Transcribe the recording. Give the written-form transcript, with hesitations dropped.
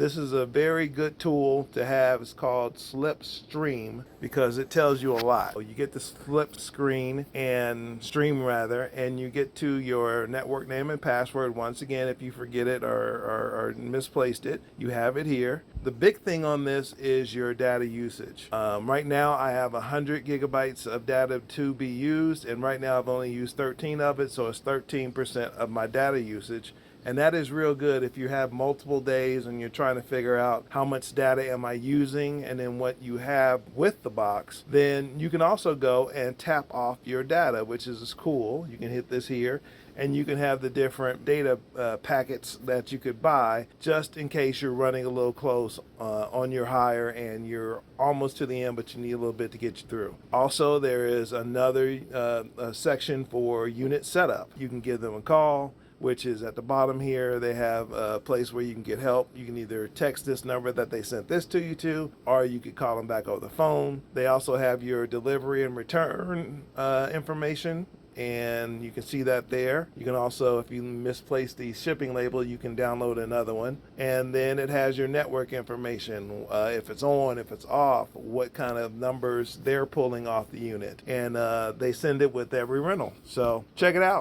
This is a very good tool to have. It's called Slipstream because it tells you a lot. You get the flip screen and stream rather, and you get to your network name and password. Once again, if you forget it or misplaced it, you have it here. The big thing on this is your data usage. Right now I have 100 gigabytes of data to be used, and right now I've only used 13 of it, so it's 13% of my data usage. And that is real good if you have multiple days and you're trying to figure out how much data am I using and then what you have with the box. Then you can also go and tap off your data, which is cool. You can hit this here and you can have the different data packets that you could buy just in case you're running a little close on your hire and you're almost to the end, but you need a little bit to get you through. Also, there is another section for unit setup. You can give them a call, which is at the bottom here. They have a place where you can get help. You can either text this number that they sent this to you to, or you could call them back over the phone. They also have your delivery and return information, and you can see that there. You can also, if you misplace the shipping label, you can download another one. And then it has your network information, if it's on, if it's off, what kind of numbers they're pulling off the unit. And they send it with every rental. So check it out.